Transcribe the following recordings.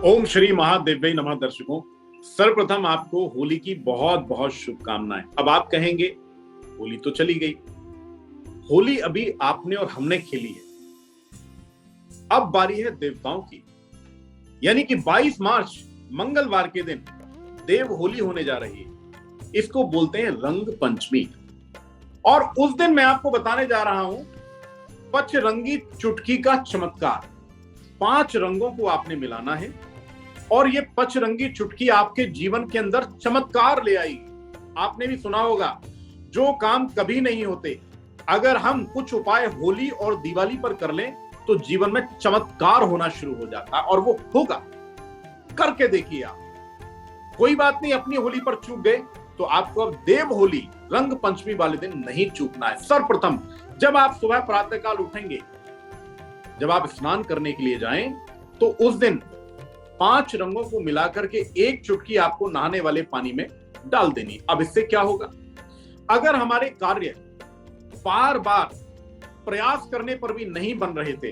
ओम श्री महादेव्य नमः। दर्शकों, सर्वप्रथम आपको होली की बहुत बहुत शुभकामनाएं। अब आप कहेंगे होली तो चली गई, होली अभी आपने और हमने खेली है, अब बारी है देवताओं की। यानी कि 22 मार्च मंगलवार के दिन देव होली होने जा रही है। इसको बोलते हैं रंग पंचमी। और उस दिन मैं आपको बताने जा रहा हूं पचरंगी चुटकी का चमत्कार। 5 रंगों को आपने मिलाना है और ये पचरंगी चुटकी आपके जीवन के अंदर चमत्कार ले आएगी। आपने भी सुना होगा, जो काम कभी नहीं होते, अगर हम कुछ उपाय होली और दिवाली पर कर लें तो जीवन में चमत्कार होना शुरू हो जाता है, और वो होगा। करके देखिए आप। कोई बात नहीं, अपनी होली पर चूक गए तो आपको अब देव होली रंग पंचमी वाले दिन नहीं चूकना है। सर्वप्रथम जब आप सुबह प्रातःकाल उठेंगे, जब आप स्नान करने के लिए जाएं, तो उस दिन 5 रंगों को मिलाकर के एक चुटकी आपको नहाने वाले पानी में डाल देनी। अब इससे क्या होगा? अगर हमारे कार्य बार बार प्रयास करने पर भी नहीं बन रहे थे,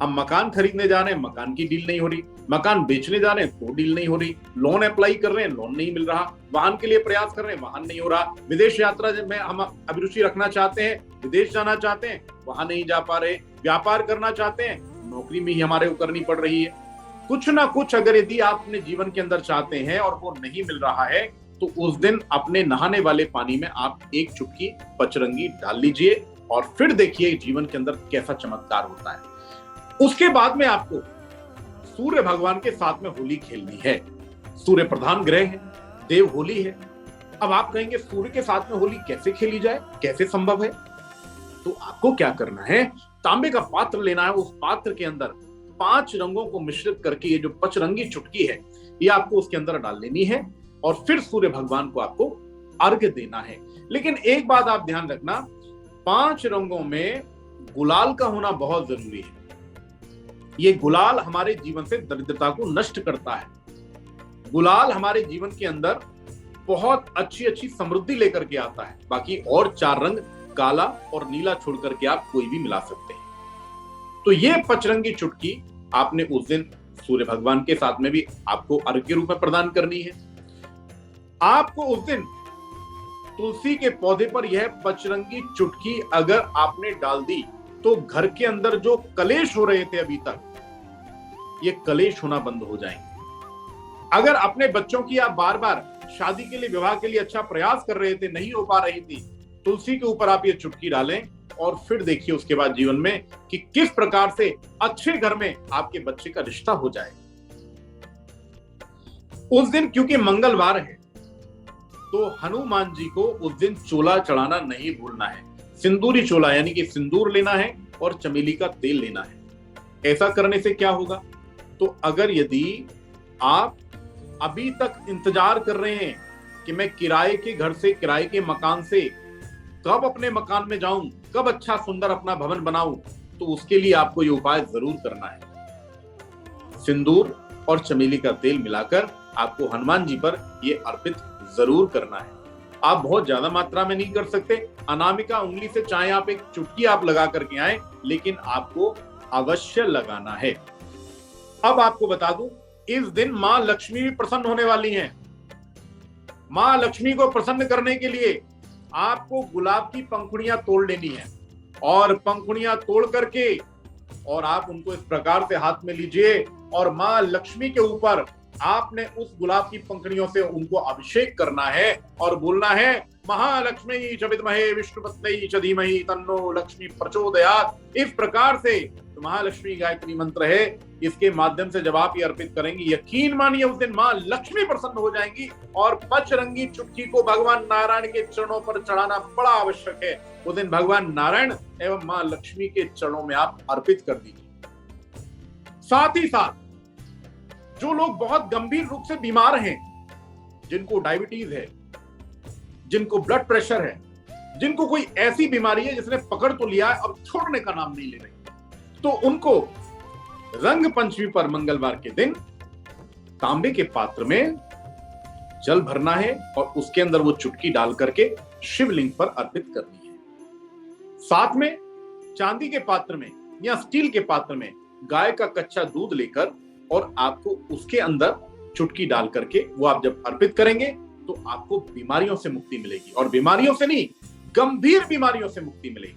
हम मकान खरीदने जा रहे हैं, मकान की डील नहीं हो रही, मकान बेचने जा रहे हैं तो डील नहीं हो रही, लोन अप्लाई कर रहे हैं, लोन नहीं मिल रहा, वाहन के लिए प्रयास कर रहे हैं, वाहन नहीं हो रहा, विदेश यात्रा में हम अभिरुचि रखना चाहते हैं, विदेश जाना चाहते हैं, वहां नहीं जा पा रहे, व्यापार करना चाहते हैं, नौकरी में ही हमारे को करनी पड़ रही है। कुछ ना कुछ अगर यदि आप अपने जीवन के अंदर चाहते हैं और वो नहीं मिल रहा है, तो उस दिन अपने नहाने वाले पानी में आप एक चुटकी पचरंगी डाल लीजिए और फिर देखिए जीवन के अंदर कैसा चमत्कार होता है। उसके बाद में आपको सूर्य भगवान के साथ में होली खेलनी है। सूर्य प्रधान ग्रह है, देव होली है। अब आप कहेंगे सूर्य के साथ में होली कैसे खेली जाए, कैसे संभव है? तो आपको क्या करना है, तांबे का पात्र लेना है। उस पात्र के अंदर 5 रंगों को मिश्रित करके ये जो पचरंगी चुटकी है, ये आपको उसके अंदर डाल लेनी है और फिर सूर्य भगवान को आपको अर्घ्य देना है। लेकिन एक बात आप ध्यान रखना, 5 रंगों में गुलाल का होना बहुत जरूरी है। ये गुलाल हमारे जीवन से दरिद्रता को नष्ट करता है। गुलाल हमारे जीवन के अंदर बहुत अच्छी अच्छी समृद्धि लेकर के आता है। बाकी और 4 रंग काला और नीला छोड़ करके आप कोई भी मिला सकते हैं। तो ये पचरंगी चुटकी आपने उस दिन सूर्य भगवान के साथ में भी आपको अर्घ्य के रूप में प्रदान करनी है। आपको उस दिन तुलसी के पौधे पर यह पचरंगी चुटकी अगर आपने डाल दी तो घर के अंदर जो कलेश हो रहे थे अभी तक, ये कलेश होना बंद हो जाएंगे। अगर अपने बच्चों की आप बार बार शादी के लिए, विवाह के लिए अच्छा प्रयास कर रहे थे, नहीं हो पा रही थी, तुलसी के ऊपर आप ये चुटकी डालें और फिर देखिए उसके बाद जीवन में कि किस प्रकार से अच्छे घर में आपके बच्चे का रिश्ता हो जाए। उस दिन क्योंकि मंगलवार है, तो हनुमान जी को उस दिन चोला चढ़ाना नहीं भूलना है। सिंदूरी चोला, यानी कि सिंदूर लेना है और चमेली का तेल लेना है। ऐसा करने से क्या होगा? तो अगर यदि आप अभी तक इंतजार कर रहे हैं कि मैं किराए के घर से, किराए के मकान से कब अपने मकान में जाऊं, कब अच्छा सुंदर अपना भवन बनाऊं, तो उसके लिए आपको ये उपाय जरूर करना है। सिंदूर और चमेली का तेल मिलाकर आपको हनुमान जी पर ये अर्पित जरूर करना है। आप बहुत ज्यादा मात्रा में नहीं कर सकते, अनामिका उंगली से चाहे आप एक चुटकी आप लगा करके आए, लेकिन आपको अवश्य लगाना है। अब आपको बता दूं, इस दिन मां लक्ष्मी भी प्रसन्न होने वाली हैं। मां लक्ष्मी को प्रसन्न करने के लिए आपको गुलाब की पंखुड़ियां तोड़ लेनी है और पंखुड़ियां तोड़ करके और आप उनको इस प्रकार से हाथ में लीजिए और मां लक्ष्मी के ऊपर आपने उस गुलाब की पंखुड़ियों से उनको अभिषेक करना है और बोलना है, महालक्ष्मी च विद्महे विष्णुपत्नी च धीमहि तन्नो लक्ष्मी प्रचोदयात्। इस प्रकार से तो महालक्ष्मी गायत्री मंत्र है, इसके माध्यम से जब आप ये अर्पित करेंगे, यकीन मानिए उस दिन मां लक्ष्मी प्रसन्न हो जाएंगी। और पचरंगी चुटकी को भगवान नारायण के चरणों पर चढ़ाना बड़ा आवश्यक है। उस दिन भगवान नारायण एवं मां लक्ष्मी के चरणों में आप अर्पित कर दीजिए। साथ ही साथ जो लोग बहुत गंभीर रूप से बीमार हैं, जिनको डायबिटीज है, जिनको ब्लड प्रेशर है, जिनको कोई ऐसी बीमारी है जिसने पकड़ तो लिया है अब छोड़ने का नाम नहीं ले रही, तो उनको रंग पंचमी पर मंगलवार के दिन तांबे के पात्र में जल भरना है और उसके अंदर वो चुटकी डाल करके शिवलिंग पर अर्पित करनी है। साथ में चांदी के पात्र में या स्टील के पात्र में गाय का कच्चा दूध लेकर और आपको उसके अंदर चुटकी डाल करके वो आप जब अर्पित करेंगे तो आपको बीमारियों से मुक्ति मिलेगी, और बीमारियों से नहीं, गंभीर बीमारियों से मुक्ति मिलेगी।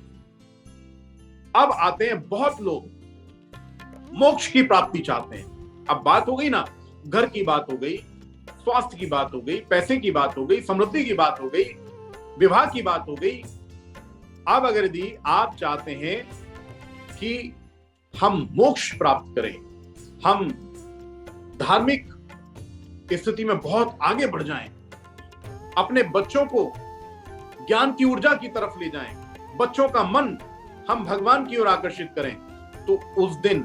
अब आते हैं, बहुत लोग मोक्ष की प्राप्ति चाहते हैं। अब बात हो गई ना, घर की बात हो गई, स्वास्थ्य की बात हो गई, पैसे की बात हो गई, समृद्धि की बात हो गई, विवाह की बात हो गई। अब अगर यदि आप चाहते हैं कि हम मोक्ष प्राप्त करें, हम धार्मिक स्थिति में बहुत आगे बढ़ जाएं, अपने बच्चों को ज्ञान की ऊर्जा की तरफ ले जाएं, बच्चों का मन हम भगवान की ओर आकर्षित करें, तो उस दिन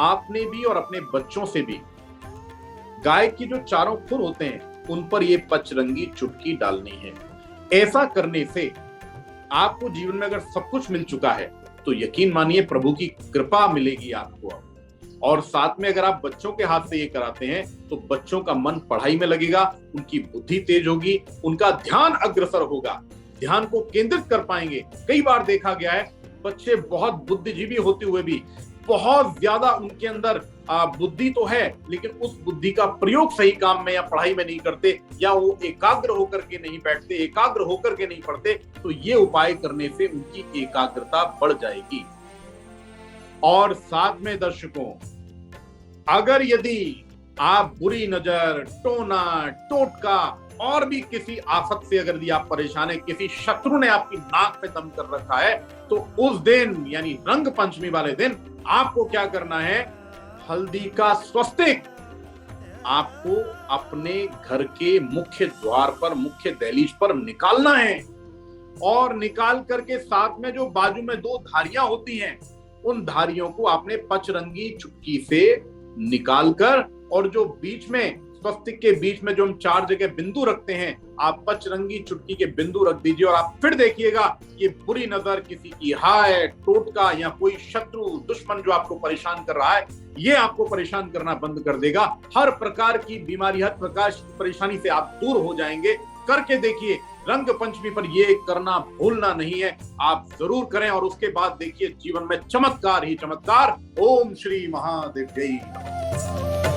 आपने भी और अपने बच्चों से भी गाय की जो चारों खुर होते हैं उन पर ये पचरंगी चुटकी डालनी है। ऐसा करने से आपको जीवन में अगर सब कुछ मिल चुका है तो यकीन मानिए प्रभु की कृपा मिलेगी आपको। और साथ में अगर आप बच्चों के हाथ से ये कराते हैं तो बच्चों का मन पढ़ाई में लगेगा, उनकी बुद्धि तेज होगी, उनका ध्यान अग्रसर होगा, ध्यान को केंद्रित कर पाएंगे। कई बार देखा गया है बच्चे बहुत बुद्धिजीवी होते हुए भी बहुत ज्यादा उनके अंदर बुद्धि तो है, लेकिन उस बुद्धि का प्रयोग सही काम में या पढ़ाई में नहीं करते, या वो एकाग्र होकर के नहीं बैठते, एकाग्र होकर के नहीं पढ़ते। तो ये उपाय करने से उनकी एकाग्रता बढ़ जाएगी। और साथ में दर्शकों, अगर यदि आप बुरी नजर, टोना, टोटका और भी किसी आफत से अगर यदि आप परेशान है, किसी शत्रु ने आपकी नाक पे दम कर रखा है, तो उस दिन यानी रंग पंचमी वाले दिन आपको क्या करना है, हल्दी का स्वस्तिक आपको अपने घर के मुख्य द्वार पर, मुख्य दहलीज पर निकालना है। और निकाल करके साथ में जो बाजू में दो धारियां होती हैं, उन धारियों को आपने पचरंगी चुटकी से निकालकर, और जो बीच में स्वस्तिक के बीच में जो हम 4 जगह बिंदु रखते हैं, आप पचरंगी चुटकी के बिंदु रख दीजिए। और आप फिर देखिएगा कि बुरी नजर, किसी की हाय, टोटका या कोई शत्रु दुश्मन जो आपको परेशान कर रहा है, ये आपको परेशान करना बंद कर देगा। हर प्रकार की बीमारी, हर प्रकार की परेशानी से आप दूर हो जाएंगे। करके देखिए, रंग पंचमी पर ये करना भूलना नहीं है, आप जरूर करें। और उसके बाद देखिए जीवन में चमत्कार ही चमत्कार। ओम श्री महादेव जय।